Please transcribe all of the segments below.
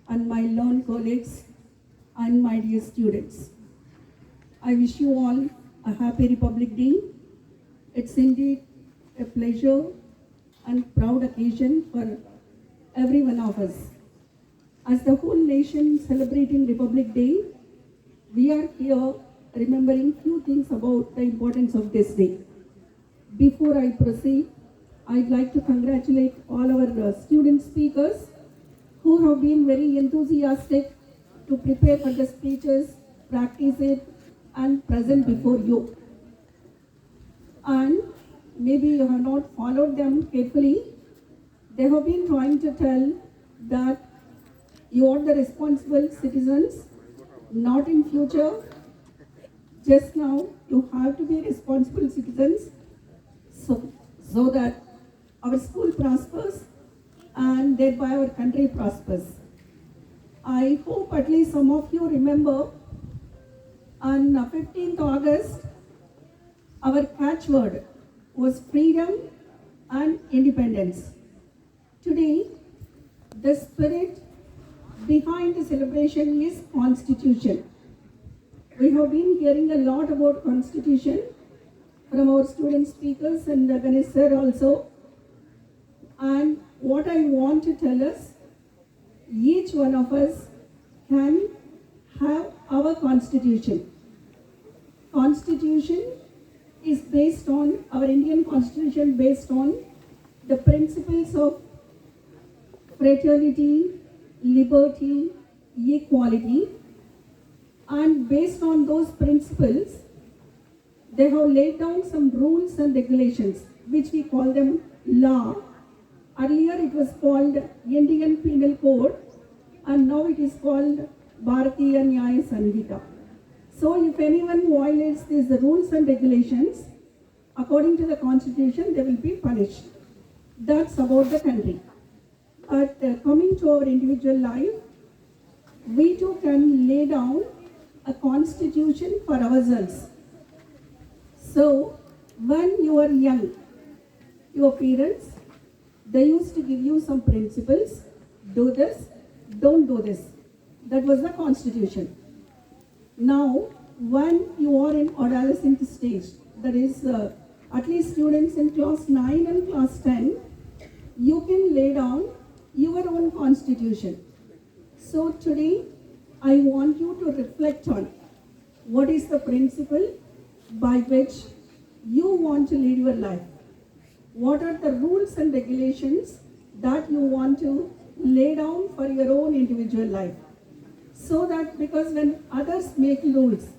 and my learned colleagues, and my dear students. I wish you all a happy Republic Day. It's indeed a pleasure and proud occasion for every one of us. As the whole nation celebrating Republic Day, we are here remembering few things about the importance of this day. Before I proceed, I'd like to congratulate all our student speakers who have been very enthusiastic to prepare for the speeches, practice it, and present before you. And maybe you have not followed them carefully. They have been trying to tell that you are the responsible citizens, not in future. Just now, you have to be responsible citizens so that our school prospers and thereby our country prospers. I hope at least some of you remember on 15th August, our catchword was freedom and independence. Today, the spirit behind the celebration is Constitution. We have been hearing a lot about Constitution from our student speakers and Ganesh sir also. And what I want to tell us, each one of us can have our Constitution. Constitution is based on, our Indian Constitution based on the principles of fraternity, liberty, equality, and based on those principles, they have laid down some rules and regulations, which we call them law. Earlier it was called Indian Penal Code, and now it is called Bharatiya Nyaya Sanhita. So if anyone violates these rules and regulations, according to the Constitution, they will be punished. That's about the country. But coming to our individual life, we too can lay down a constitution for ourselves. So when you are young, your parents, they used to give you some principles, do this, don't do this. That was the Constitution. Now, when you are in adolescent stage, that is at least students in class 9 and class 10, you can lay down your own Constitution. So today, I want you to reflect on what is the principle by which you want to lead your life. What are the rules and regulations that you want to lay down for your own individual life? So that, because when others make rules,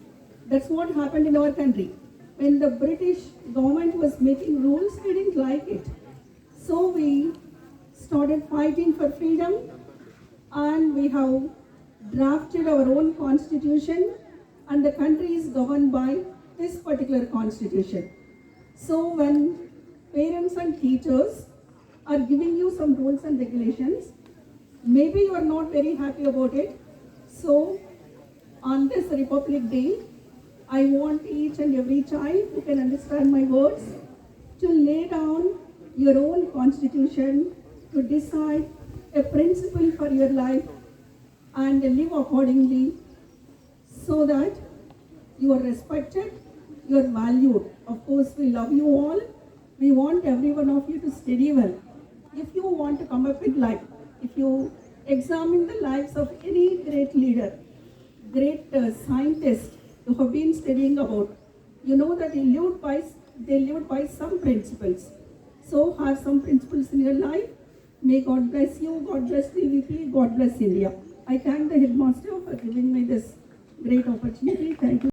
that's what happened in our country. When the British government was making rules, we didn't like it. So we started fighting for freedom, and we have drafted our own Constitution, and the country is governed by this particular Constitution. So when parents and teachers are giving you some rules and regulations, maybe you are not very happy about it. So on this Republic Day, I want each and every child who can understand my words to lay down your own Constitution, to decide a principle for your life and live accordingly, so that you are respected, you are valued. Of course, we love you all. We want every one of you to study well. If you want to come up with life, if you examine the lives of any great leader, great scientist you have been studying about, you know that they lived by some principles. So have some principles in your life. May God bless you, God bless the VP, God bless India. I thank the headmaster for giving me this great opportunity. Thank you.